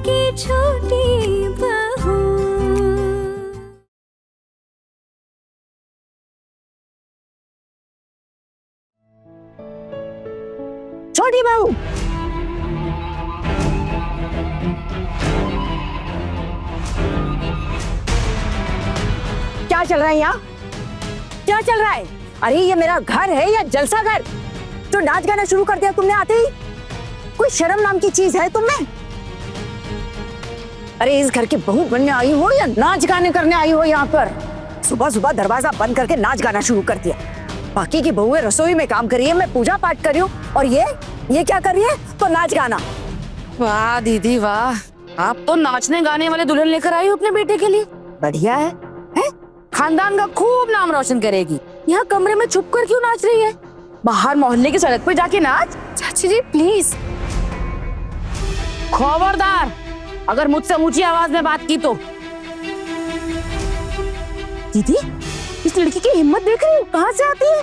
की छोटी बहू। छोटी बहू, क्या चल रहा है यहाँ? क्या चल रहा है? अरे ये मेरा घर है या जलसा घर जो नाच गाना शुरू कर दिया तुमने आते ही? कोई शर्म नाम की चीज है तुम में? अरे इस घर की बहू बनने आई हो या नाच गाने करने आई हो यहाँ पर? सुबह सुबह दरवाजा बंद करके नाच गाना शुरू कर दिया। बाकी की बहुएं रसोई में काम कर रही है, मैं पूजा पाठ कर रही हूँ, और ये क्या कर रही है? तो नाच गाना। वाह दीदी वाह, आप तो नाचने गाने वाले दुल्हन लेकर आई हो अपने बेटे के लिए। बढ़िया है? खानदान का खूब नाम रोशन करेगी। यहाँ कमरे में छुप कर क्यों नाच रही है? बाहर मोहल्ले की सड़क पे जाके नाच। चाची जी प्लीज। खबरदार, अगर मुझसे ऊंची आवाज में बात की तो। दीदी, इस लड़की की हिम्मत देख रही हो? कहाँ से आती है?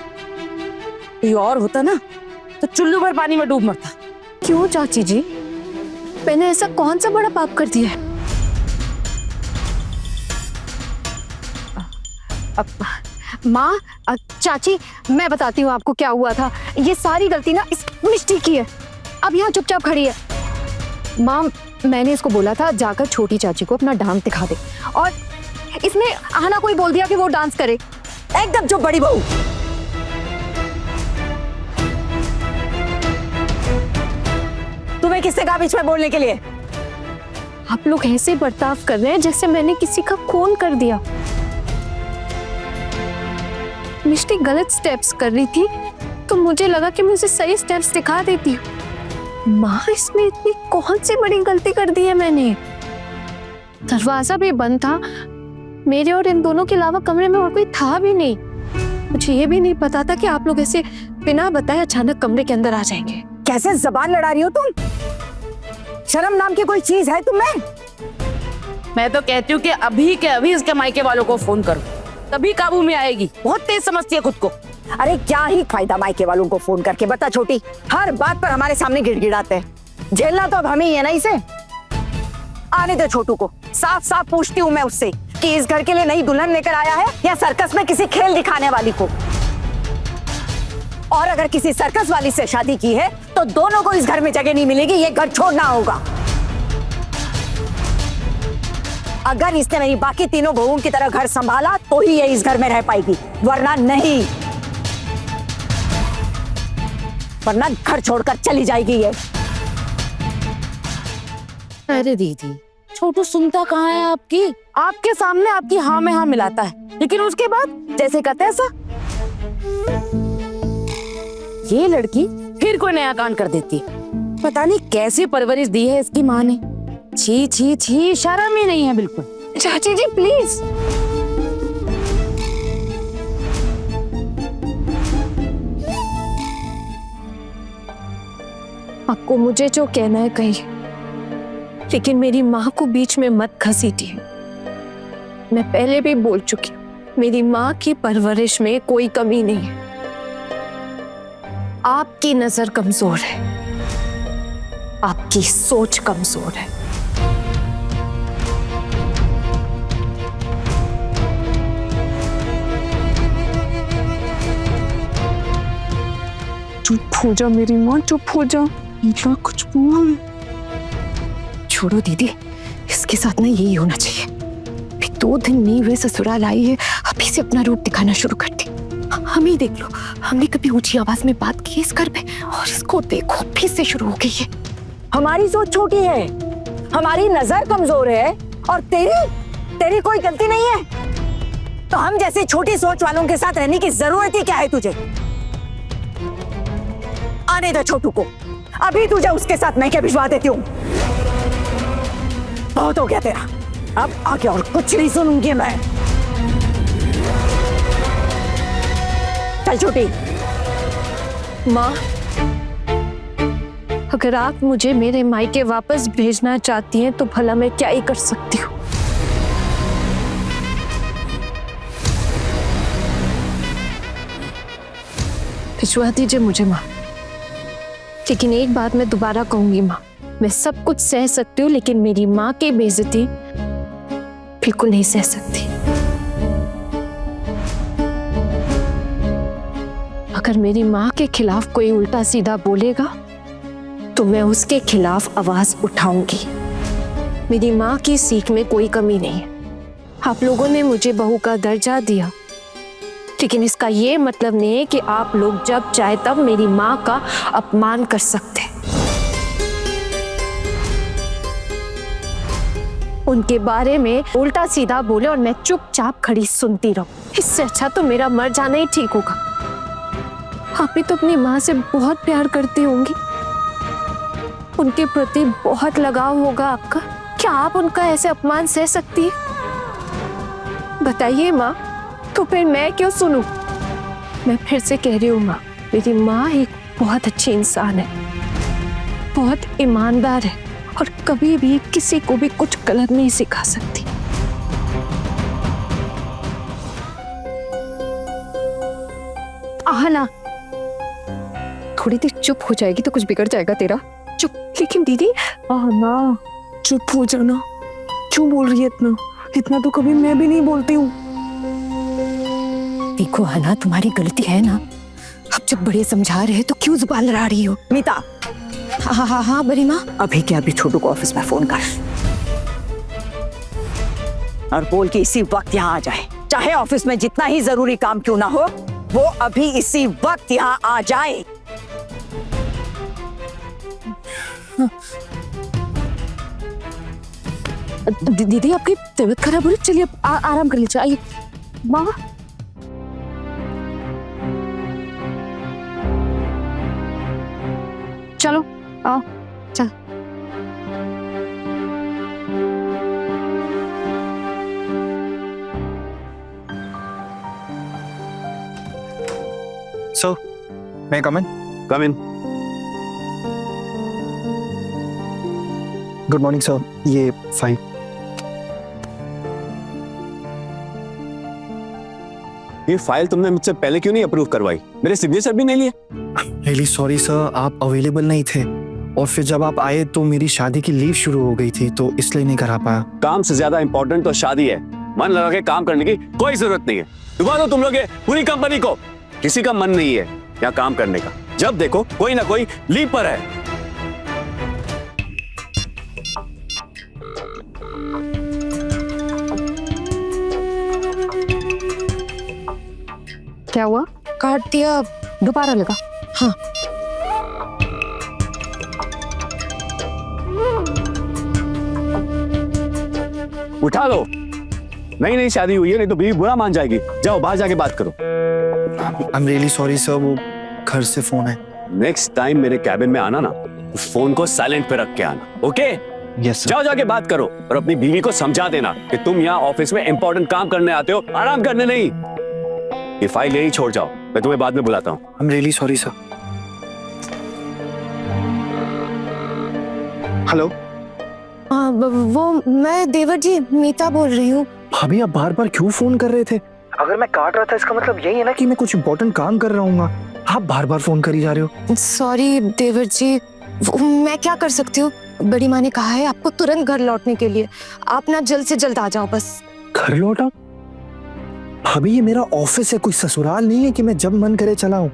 ये और होता ना तो चुल्लू भर पानी में डूब मरता। क्यों चाची जी, मैंने ऐसा कौन सा बड़ा पाप कर दिया है? माँ, चाची मैं बताती हूँ आपको क्या हुआ था। ये सारी गलती ना इस मिष्टी की है। अब यहाँ चुपचाप खड़ी है। माँ, मैंने इसको बोला था जाकर छोटी चाची को अपना डांस दिखा दे, और इसने आना कोई बोल दिया कि वो डांस करे। एकदम चुप बड़ी बहू। तुम्हें किससे कहा बीच में बोलने के लिए? आप लोग ऐसे बर्ताव कर रहे हैं जैसे मैंने किसी का खून कर दिया। मिष्टी गलत स्टेप्स कर रही थी तो मुझे लगा कि मैं उसे सही स्टेप्स दिखा देती हूँ। माँ, इसमें इतनी कौन सी बड़ी गलती कर दी है मैंने? दरवाजा भी बंद था, मेरे और इन दोनों के अलावा कमरे में और कोई था भी नहीं। मुझे ये भी नहीं पता था कि आप लोग ऐसे बिना बताए अचानक कमरे के अंदर आ जाएंगे। कैसे जबान लड़ा रही हो तुम? शर्म नाम की कोई चीज है तुम में? मैं तो कहती हूँ कि अभी के अभी इसके मायके वालों को फोन करो, तभी काबू में आएगी। बहुत तेज समझती है खुद को। अरे क्या ही फायदा मायके वालों को फोन करके? बता छोटी, हर बात पर हमारे सामने गिड़गिड़ाते हैं। झेलना तो अब हमें ही है ना इसे। आने दो छोटू को, साफ साफ पूछती हूँ मैं उससे कि इस घर के लिए नई दुल्हन लेकर आया है या सर्कस में किसी खेल दिखाने वाली को। और अगर किसी सर्कस वाली से शादी की है तो दोनों को इस घर में जगह नहीं मिलेगी, ये घर छोड़ना होगा। अगर इसने मेरी बाकी तीनों बहुओं की तरह घर संभाला तो ही ये इस घर में रह पाएगी, वरना नहीं। वरना घर छोड़कर चली जाएगी ये। अरे दीदी, छोटू सुनता कहाँ है आपकी? आपके सामने आपकी हाँ में हाँ मिलाता है, लेकिन उसके बाद जैसे कहते ऐसा। ये लड़की फिर कोई नया कांड कर देती है। पता नहीं कैसी परवरिश दी है इसकी माँ ने। छी छी छी, शर्म ही नहीं है बिल्कुल। चाची जी प्लीज। आपको मुझे जो कहना है कहिए, लेकिन मेरी माँ को बीच में मत घसीटिए। मैं पहले भी बोल चुकी हूँ, मेरी माँ की परवरिश में कोई कमी नहीं है। आपकी नजर कमजोर है, आपकी सोच कमजोर है। चुप हो जा मेरी माँ, चुप हो जा, इतना कुछ बोल। छोड़ो दीदी, इसके साथ ना यही होना चाहिए। अभी 2 दिन नहीं हुए ससुराल आई है, अभी से अपना रूप दिखाना शुरू कर दी। हम ही देख लो, हमने कभी ऊंची आवाज में बात की इस घर पे, और इसको देखो फिर से शुरू हो गई है। हमारी सोच छोटी है, हमारी नजर कमजोर है, और तेरी कोई गलती नहीं है। तो हम जैसे छोटी सोच वालों के साथ रहने की जरूरत ही क्या है तुझे? आने दो छोटू को, अभी तुझे उसके साथ मैं क्या भिजवा देती हूँ। बहुत हो गया तेरा, अब आगे और कुछ नहीं सुनूंगी मैं। चल छोटी। माँ, अगर आप मुझे मेरे मायके वापस भेजना चाहती हैं तो भला मैं क्या ही कर सकती हूँ। भिजवा दीजिए मुझे माँ, लेकिन एक बात मैं दोबारा कहूंगी माँ, मैं सब कुछ सह सकती हूँ, लेकिन मेरी माँ की बेइज्जती बिल्कुल नहीं सह सकती। अगर मेरी माँ के खिलाफ कोई उल्टा सीधा बोलेगा तो मैं उसके खिलाफ आवाज उठाऊंगी। मेरी माँ की सीख में कोई कमी नहीं है। आप लोगों ने मुझे बहू का दर्जा दिया, लेकिन इसका ये मतलब नहीं है कि आप लोग जब चाहे तब मेरी माँ का अपमान कर सकते हैं। उनके बारे में उल्टा सीधा बोले और मैं चुपचाप खड़ी सुनती रहूं। इससे अच्छा तो मेरा मर जाना ही ठीक होगा। आप भी तो अपनी माँ से बहुत प्यार करती होंगी, उनके प्रति बहुत लगाव होगा आपका। क्या आप उनका ऐसे अपमान सह सकती है? बताइए माँ, तो फिर मैं क्यों सुनूं? मैं फिर से कह रही हूँ माँ, मेरी माँ एक बहुत अच्छी इंसान है, बहुत ईमानदार है और कभी भी किसी को भी कुछ गलत नहीं सिखा सकती। आहना, थोड़ी देर चुप हो जाएगी तो कुछ बिगड़ जाएगा तेरा। चुप। लेकिन दीदी, आहना चुप हो जाना। क्यों बोल रही है इतना? इतना तो कभी मैं भी नहीं बोलती हूँ। देखो हना, तुम्हारी गलती है ना। अब जब बड़े समझा रहे हैं तो क्यों जुबान लड़ा रही हो? मीता, हाँ बड़ी माँ। अभी के अभी छोटू को ऑफिस में फोन कर और बोल कि इसी वक्त यहाँ आ जाए। चाहे ऑफिस में जितना ही जरूरी काम क्यों ना हो, वो अभी इसी वक्त यहाँ आ जाए। दीदी आपकी तबीयत खराब हो रही, चलिए आप आराम कर लीजिए। आइए माँ, चलो आओ, चल। So, may I come in? Come in. Good morning, sir. ये फाइल। ये फाइल तुमने मुझसे पहले क्यों नहीं अप्रूव करवाई? मेरे सिग्नेचर भी नहीं लिए? Really sorry sir, आप अवेलेबल नहीं थे और फिर जब आप आए तो मेरी शादी की लीव शुरू हो गई थी, तो इसलिए नहीं करा पाया। काम से ज्यादा इंपॉर्टेंट तो शादी है। मन लगा के काम करने की कोई जरूरत नहीं है। दुआ दो तुम लोग पूरी कंपनी को। किसी का मन नहीं है यहाँ काम करने का। जब देखो कोई ना कोई लीव पर है। क्या हुआ? काट दिया, दोबारा लगा। हाँ उठा लो। नई नई शादी हुई है, नहीं तो बीवी बुरा मान जाएगी। जाओ बाहर जाके बात करो। I'm really sorry sir, वो घर से फोन है। नेक्स्ट टाइम मेरे कैबिन में आना ना, उस फोन को साइलेंट पे रख के आना। ओके? Yes sir. जाओ जाके बात करो और अपनी बीवी को समझा देना कि तुम यहाँ ऑफिस में इंपॉर्टेंट काम करने आते हो, आराम करने नहीं। ये फाइल यही छोड़ जाओ, मैं तुम्हें बाद में बुलाता हूँ। I'm really sorry sir. Hello वो मैं देवर जी मीता बोल रही हूँ। भाभी, आप बार बार क्यों फोन कर रहे थे? अगर मैं काट रहा था इसका मतलब यही है ना कि मैं कुछ इंपॉर्टेंट काम कर रहा हूँ। आप बार बार फोन करी जा रहे हो। सॉरी देवर जी, मैं क्या कर सकती हूँ? बड़ी माँ ने कहा है आपको तुरंत घर लौटने के लिए। आप ना जल्द से जल्द आ जाओ बस। घर लौटा? भाभी ये मेरा ऑफिस है, कोई ससुराल नहीं है कि मैं जब मन करे चला हूँ।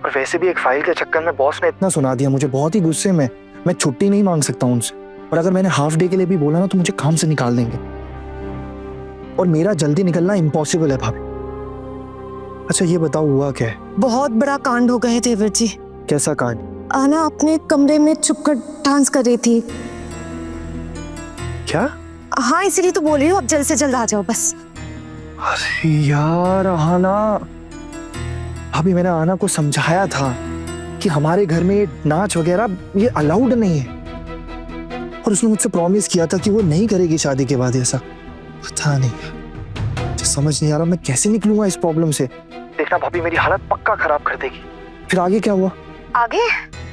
और वैसे भी एक फाइल के चक्कर में बॉस ने इतना सुना दिया मुझे, बहुत ही गुस्से में। मैं छुट्टी नहीं मांग सकता उनसे, और अगर मैंने हाफ डे के लिए भी बोला ना तो मुझे काम से निकाल देंगे, और मेरा जल्दी निकलना इम्पॉसिबल है भाभी। अच्छा ये बताओ हुआ क्या है? बहुत बड़ा कांड हो गए देवर जी। कैसा कांड? आना अपने कमरे में छुपकर डांस कर रही थी। क्या? हाँ इसलिए तो बोल रही हूँ, अब जल्द से जल्द आ जाओ बस। अरे यार आना, अभी मैंने आना को समझाया था कि हमारे घर में नाच वगैरह ये अलाउड नहीं है, और उसने मुझसे प्रॉमिस किया था कि वो नहीं करेगी शादी के बाद ऐसा। पता नहीं, मुझे समझ नहीं आ रहा मैं कैसे निकलूंगा इस प्रॉब्लम से। देखना भाभी मेरी हालत पक्का खराब कर देगी। फिर आगे क्या हुआ?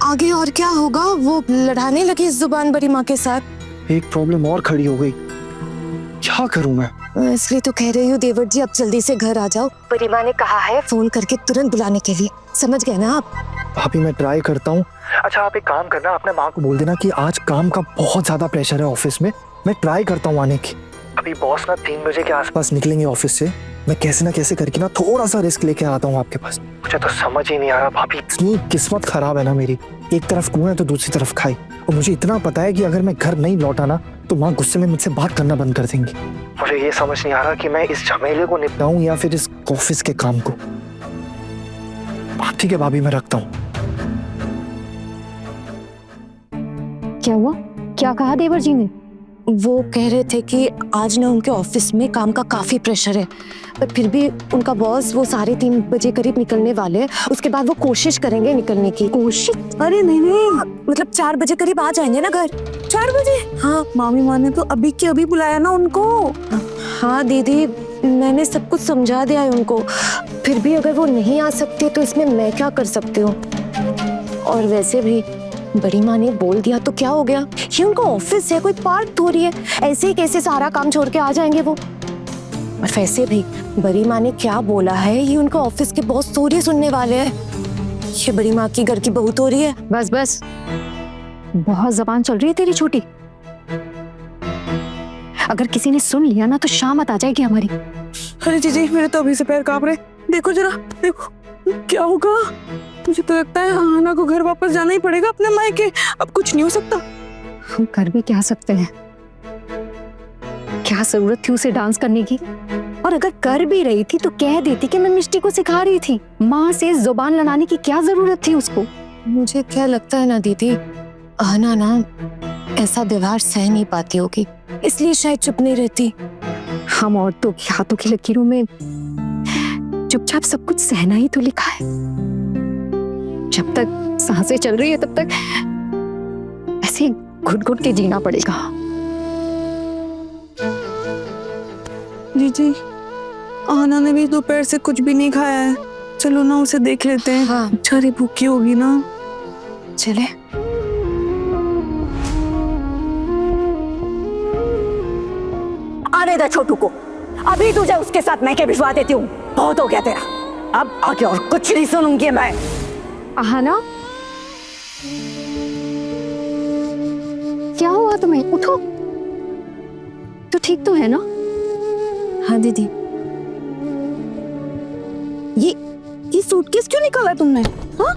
आगे और क्या होगा, वो लड़ाने लगी जुबान बड़ी माँ के साथ। एक प्रॉब्लम और खड़ी हो गई, क्या करूं मैं? इसलिए तो कह रही हूँ देवर जी, अब जल्दी से घर आ जाओ। बड़ी माँ ने कहा है फोन करके तुरंत बुलाने के लिए। समझ गए ना आप? भाभी मैं ट्राई करता हूँ, अच्छा आप एक काम करना, अपने माँ को बोल देना कि आज काम का बहुत ज्यादा प्रेशर है ऑफिस में, मैं ट्राई करता हूँ आने की। अभी बॉस ना 3 बजे के आसपास निकलेंगे ऑफिस से, मैं कैसे ना कैसे करके ना थोड़ा सा रिस्क लेके आता हूँ आपके पास। मुझे तो समझ ही नहीं आ रहा भाभी, इतनी किस्मत खराब है ना मेरी, एक तरफ कुएं है तो दूसरी तरफ खाई। और मुझे इतना पता है कि अगर मैं घर नहीं लौटा ना तो माँ गुस्से में मुझसे बात करना बंद कर देंगी। मुझे ये समझ नहीं आ रहा कि मैं इस झमेले को निपटाऊं या फिर इस ऑफिस के काम को। ठीक है भाभी, मैं रखता हूँ। क्या हुआ? क्या कहा देवर जी ने? वो कह रहे थे कि आज ना उनके ऑफिस में काम का काफी प्रेशर है, पर फिर भी उनका बॉस वो 3:30 बजे करीब निकलने वाले हैं। उसके बाद वो कोशिश करेंगे निकलने की। कोशिश? अरे नहीं, मतलब 4 बजे करीब आ जाएंगे ना घर। 4 बजे? हाँ मामी माँ ने तो अभी के अभी बुलाया ना उनको। हाँ दीदी, मैंने सब कुछ समझा दिया है उनको। फिर भी अगर वो नहीं आ सकते तो इसमें मैं क्या कर सकती हूँ। और वैसे भी बड़ी माँ ने बोल दिया तो क्या हो गया, ये उनका ऑफिस है, कोई पार्क थोड़ी है, ऐसे ही कैसे सारा काम छोड़ के आ जाएंगे वो। और वैसे भी बड़ी माँ ने क्या बोला है, ये उनका ऑफिस के बॉस थोड़ी सुनने वाले हैं। ये बड़ी माँ की घर की बहू थोड़ी है। बस बस, बहुत जबान चल रही है तेरी छोटी। अगर किसी ने सुन लिया ना तो शामत आ जाएगी हमारी। अरे जीजी, मेरे तो अभी से पैर कांप रहे। देखो जरा, देखो क्या होगा। मुझे तो लगता है आना को घर वापस जाना ही पड़ेगा अपने मायके। अब कुछ नहीं हो सकता। हम कर भी क्या सकते हैं? क्या जरूरत थी उसे डांस करने की? और अगर कर भी रही थी तो कह देती कि मैं मिष्टी को सिखा रही थी। माँ से जुबान लड़ाने की क्या जरूरत थी उसको? मुझे क्या लगता है ना दीदी, आना ना ऐसा व्यवहार सह नहीं पाती होगी, इसलिए शायद चुप नहीं रहती। हम औरतों के हाथों की लकीरों में चुपचाप सब कुछ सहना ही तो लिखा है। जब तक सांसें चल रही है तब तक ऐसे घुट घुट के जीना पड़ेगा। जीजी, आना ने भी दोपहर से कुछ भी नहीं खाया है। चलो ना उसे देख लेते हैं। हाँ। बेचारी भूखी होगी ना। चले। आने दे छोटू को, अभी तुझे उसके साथ मैं के भिजवा देती हूँ। बहुत हो गया तेरा, अब आगे और कुछ नहीं सुनूंगी मैं। आहाना, क्या हुआ तुम्हें? उठो। तो ठीक तो है ना? हाँ दीदी। ये सूटकेस क्यों निकाला तुमने? हाँ?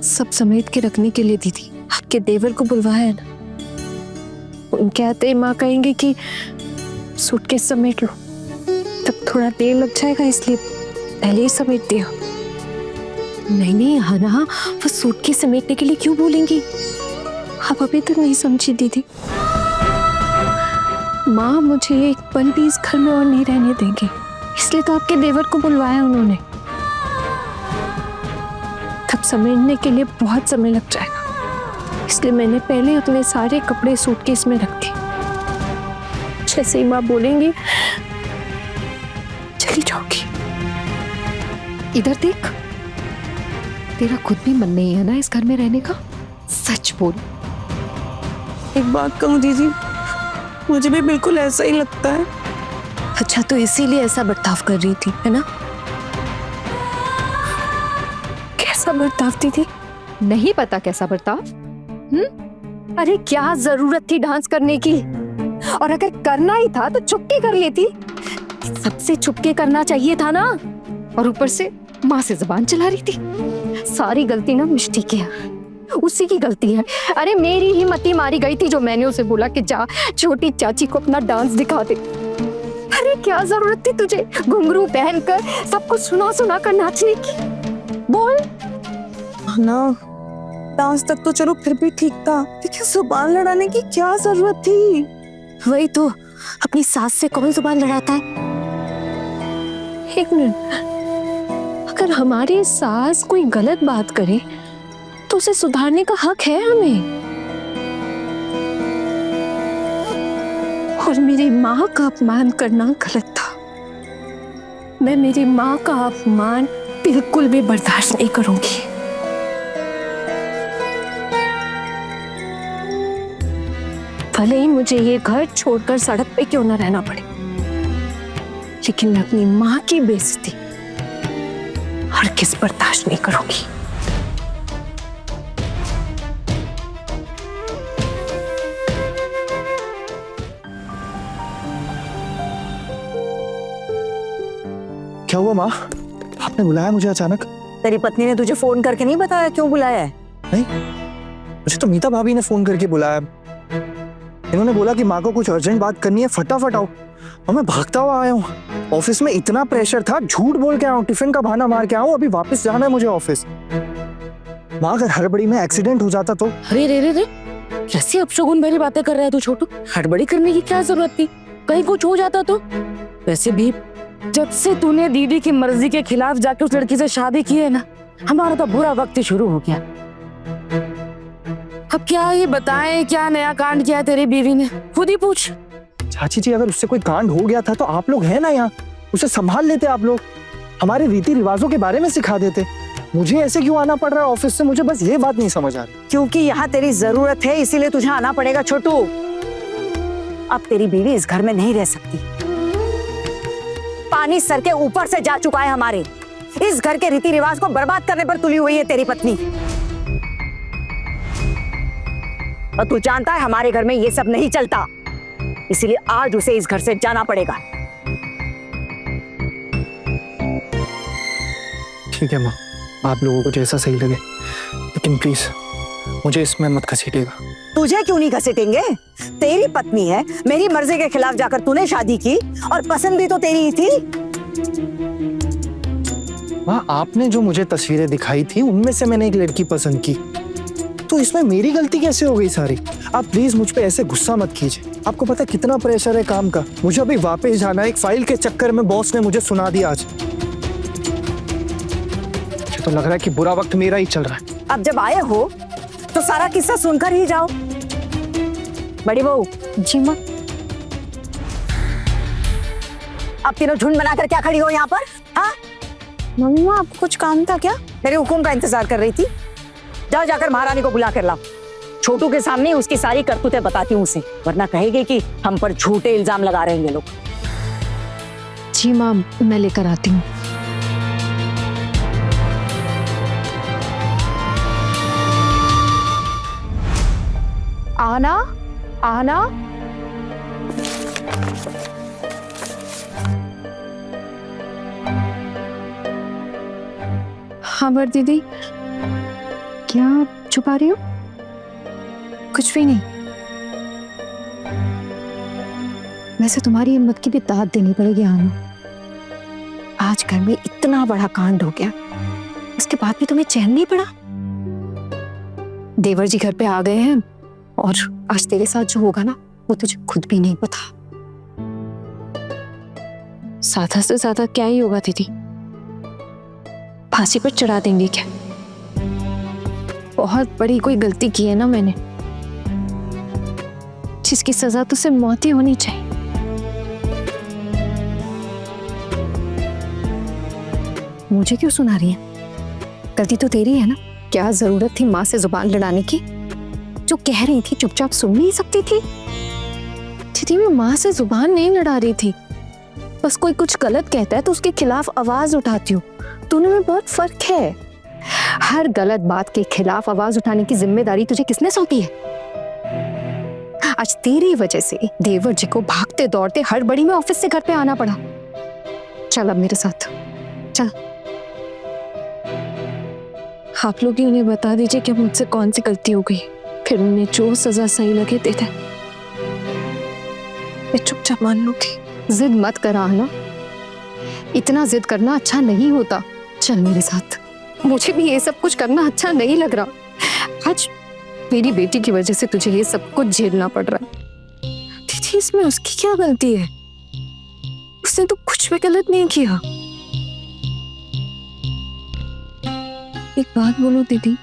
सब समेट के रखने के लिए दीदी। आपके देवर को बुलवाया है ना, उनके आते माँ कहेंगे कि सूटकेस समेट लो, तब थोड़ा देर लग जाएगा, इसलिए पहले ही समेट दिया। नहीं हाना, वो सूटकेस समेटने के लिए क्यों बोलेंगी? आप अभी तक नहीं समझी दीदी। माँ मुझे एक पल भी इस घर में और नहीं रहने देंगे, इसलिए तो आपके देवर को बुलवाया उन्होंने। तब समेटने के लिए बहुत समय लग जाएगा, इसलिए मैंने पहले अपने सारे कपड़े सूटकेस में रख दिए। जैसे ही माँ बोलेंगी चली जाओगी। इधर देख, तेरा खुद भी मन नहीं है ना इस घर में रहने का? सच बोल। एक बात कहूँ जीजी, मुझे भी बिल्कुल ऐसा ही लगता है। अच्छा, तो इसीलिए ऐसा बर्ताव कर रही थी, है ना? कैसा बर्ताव दीदी? नहीं पता कैसा बर्ताव? अरे क्या जरूरत थी डांस करने की? और अगर करना ही था तो चुपके कर लेती। सबसे चुपके करना चाहिए था ना। और ऊपर से माँ से जुबान चला रही थी। सारी गलती ना मिष्टी की है, उसी की गलती है। अरे मेरी ही मती मारी गई थी जो मैंने उसे बोला कि जा छोटी चाची को अपना डांस दिखा दे। अरे क्या जरूरत थी तुझे घुंघरू पहनकर सबको सुना सुना कर नाचने की? बोल ना, डांस तक तो चलो फिर भी ठीक था, लेकिन जुबान लड़ाने की क्या जरूरत थी? वही तो, अपनी सास से कौन जुबान लड़ाता है? एक मिनट, अगर हमारी सास कोई गलत बात करे तो उसे सुधारने का हक है हमें। और मेरी माँ का अपमान करना गलत था। मैं मेरी माँ का अपमान बिल्कुल भी बर्दाश्त नहीं करूंगी। भले ही मुझे ये घर छोड़कर सड़क पे क्यों न रहना पड़े, लेकिन मैं अपनी माँ की बेइज्जती हरगिज़ बर्दाश्त नहीं करूंगी। क्या हुआ माँ? आपने बुलाया मुझे अचानक? तेरी पत्नी ने तुझे फोन करके नहीं बताया क्यों बुलाया है? नहीं, मुझे तो मीता भाभी ने फोन करके बुलाया। इन्होंने बोला कि माँ को कुछ अर्जेंट बात करनी है, फटाफट आओ। और मैं भागता हुआ आया हूँ। ऑफिस में इतना प्रेशर था, झूठ बोल के आया हूँ, टिफिन का बहाना मार के आया हूँ, अभी वापस जाना है मुझे ऑफिस। माँ अगर हड़बड़ी में एक्सीडेंट हो जाता तो? अरे रे रे रे, कैसी अपशगुन भरी बातें कर रहा है तू छोटू? हड़बड़ी करने की क्या जरूरत थी? कहीं कुछ हो जाता तो? वैसे भी जब से तूने दीदी की मर्जी के खिलाफ जाके उस लड़की से शादी की है ना, हमारा तो बुरा वक्त ही शुरू हो गया। अब क्या ये बताएं क्या नया कांड किया है तेरी बीवी ने? खुद ही पूछ। चाची जी, अगर उससे कोई कांड हो गया था तो आप लोग हैं ना यहाँ, उसे संभाल लेते आप लोग, हमारे रीति रिवाजों के बारे में सिखा देते। मुझे ऐसे क्यों आना पड़ रहा है ऑफिस से? मुझे बस ये बात नहीं समझ आ रही। क्योंकि यहाँ तेरी जरूरत है, इसीलिए तुझे आना पड़ेगा छोटू। अब तेरी बीवी इस घर में नहीं रह सकती। पानी सर के ऊपर से जा चुका है हमारे। इस घर के रीति रिवाज को बर्बाद करने पर तुली हुई है तेरी पत्नी। और तू जानता है हमारे घर में ये सब नहीं चलता, इसीलिए आज उसे इस घर से जाना पड़ेगा। ठीक है माँ, आप लोगों को जैसा सही लगे, लेकिन प्लीज मुझे इसमें मत घसीटिएगा। तुझे क्यों नहीं घसीटेंगे? तेरी पत्नी है, मेरी मर्जी के खिलाफ जाकर तूने शादी की, और पसंद भी तो तेरी ही थी। माँ, आपने जो मुझे तस्वीरें दिखाई थी उनमें से मैंने एक लड़की पसंद की, तो इसमें मेरी गलती कैसे हो गई सारी? आप प्लीज मुझ पे ऐसे गुस्सा मत कीजिए। आपको पता है कितना प्रेशर है काम का। मुझे अभी वापस जाना है, एक फाइल के चक्कर में बॉस ने मुझे सुना दिया आज। मुझे तो लग रहा है कि बुरा वक्त मेरा ही चल रहा है। अब जब आए हो तो सारा किस्सा सुनकर ही जाओ। बड़ी बहू। जी माँ। अब तीनों झुंड बनाकर क्या खड़ी हो यहाँ पर? हाँ, मम्मी माँ, आपको कुछ काम था क्या? मेरे हुक्म का इंतजार कर रही थी। जाओ, जाकर महारानी को बुला कर लाओ। छोटू के सामने उसकी सारी करतूतें बताती हूँ उसे, वरना कहेगी कि हम पर झूठे इल्जाम लगा रहे हैं ये लोग। जी माँ, मैं लेकर आती हूँ। आना, आना। हाँ बर दीदी, क्या छुपा रही हो? कुछ भी नहीं। वैसे तुम्हारी हिम्मत की भी दाद देनी पड़ेगी आना। आज घर में इतना बड़ा कांड हो गया, उसके बाद भी तुम्हें चैन नहीं पड़ा। देवर जी घर पे आ गए हैं, और आज तेरे साथ जो होगा ना, वो तुझे खुद भी नहीं पता। ज्यादा से ज्यादा क्या ही होगा दीदी? फांसी पर चढ़ा देंगे क्या? बहुत बड़ी कोई गलती की है ना मैंने, जिसकी सजा तो सिर्फ मौत ही होनी चाहिए। मुझे क्यों सुना रही है? गलती तो तेरी है ना। क्या जरूरत थी माँ से जुबान लड़ाने की? जो कह रही थी चुपचाप सुन नहीं सकती थी? दीदी, मैं माँ से जुबान नहीं लड़ा रही थी, बस कोई कुछ गलत कहता है तो उसके खिलाफ आवाज उठाती हूँ। दोनों में बहुत फर्क है। हर गलत बात के खिलाफ आवाज उठाने की जिम्मेदारी तुझे किसने सौंपी है? आज तेरी वजह से देवर जी को भागते दौड़ते हड़बड़ी में ऑफिस से घर पे आना पड़ा। चल अब मेरे साथ चल। आप लोग ही उन्हें बता दीजिए कि मुझसे कौन सी गलती हो गई, फिर उन्हें जो सजा सही लगे दे दे। मैं चुपचाप मान लूंगी। जिद मत करा ना, इतना जिद करना अच्छा नहीं होता। चल मेरे साथ। मुझे भी ये सब कुछ करना अच्छा नहीं लग रहा। आज मेरी बेटी की वजह से तुझे ये सब कुछ झेलना पड़ रहा है। दीदी, इसमें उसकी क्या गलती है? उसने तो कुछ भी गलत नहीं किया। एक बात बोलो दीदी,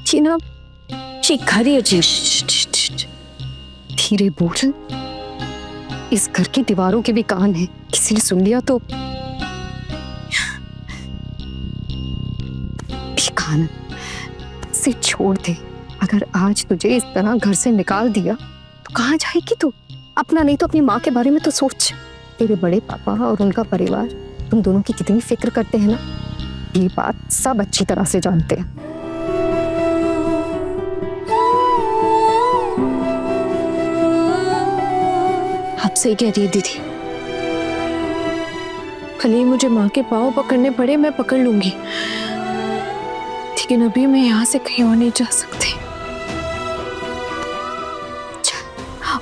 कि ना शिकारी अजीब। धीरे बोल, इस घर की दीवारों के भी कान है, किसी ने सुन लिया तो कान से छोड़ दे। अगर आज तुझे इस तरह घर से निकाल दिया तो कहाँ जाएगी तू? अपना नहीं तो अपनी माँ के बारे में तो सोच। तेरे बड़े पापा और उनका परिवार तुम दोनों की कितनी फिक्र करते हैं ना, ये बात सब अच्छी तरह से जानते हैं। आप सही कह रही है दीदी, भले ही मुझे माँ के पाँव पकड़ने पड़े, मैं पकड़ लूंगी, लेकिन अभी मैं यहाँ से कहीं और नहीं जा सकती।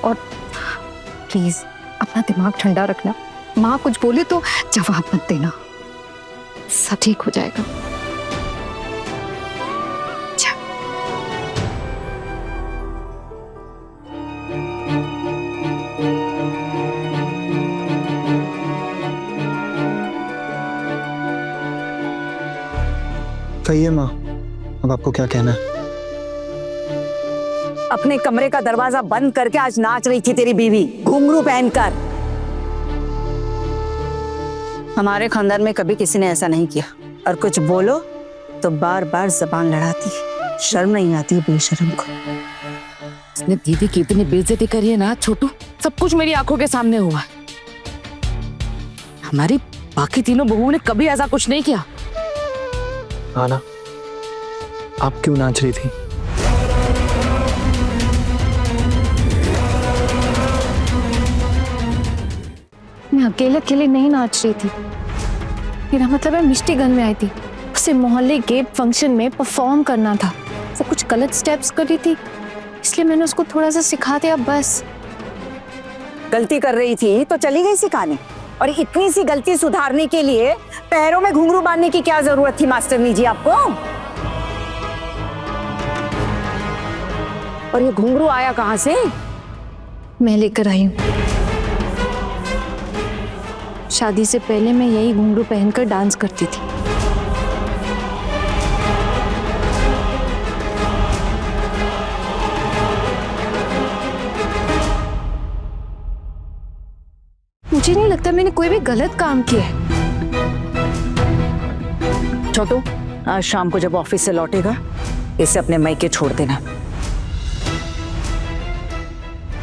और प्लीज अपना दिमाग ठंडा रखना, माँ कुछ बोले तो जवाब मत देना, सब ठीक हो जाएगा। कहिए माँ, अब आपको क्या कहना है? अपने कमरे का दरवाजा बंद करके आज नाच रही थी तेरी बीवी घुंघरू पहनकर। हमारे खानदान में कभी किसी ने ऐसा नहीं किया, और कुछ बोलो तो बार बार जबान लड़ाती है। शर्म नहीं आती है बेशर्म को। उसने दीदी की इतनी बेइज्जती करी है ना छोटू, सब कुछ मेरी आंखों के सामने हुआ। हमारी बाकी तीनों बहुओं ने कभी ऐसा कुछ नहीं किया। आना, आप क्यों नाच रही थी? मैं अकेले अकेले नहीं नाच रही थी, मेरा मतलब है मिष्टी घर में आई थी, उसे मोहल्ले के फंक्शन में परफॉर्म करना था। वो कुछ गलत स्टेप्स कर रही थी, इसलिए मैंने उसको थोड़ा सा सिखा दिया बस। गलती कर रही थी तो चली गई सिखाने, और इतनी सी गलती सुधारने के लिए पैरों में घुंघरू बांधने की क्या जरूरत थी मास्टरनी जी आपको? और ये घुंघरू आया कहां से? मैं लेकर आई हूँ। शादी से पहले मैं यही घुंघरू पहनकर डांस करती थी। मुझे नहीं लगता मैंने कोई भी गलत काम किया है। छोटू, आज शाम को जब ऑफिस से लौटेगा इसे अपने मायके छोड़ देना।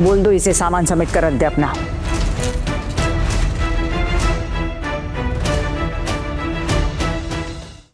बोल दो इसे सामान समेट कर रख दे अपना।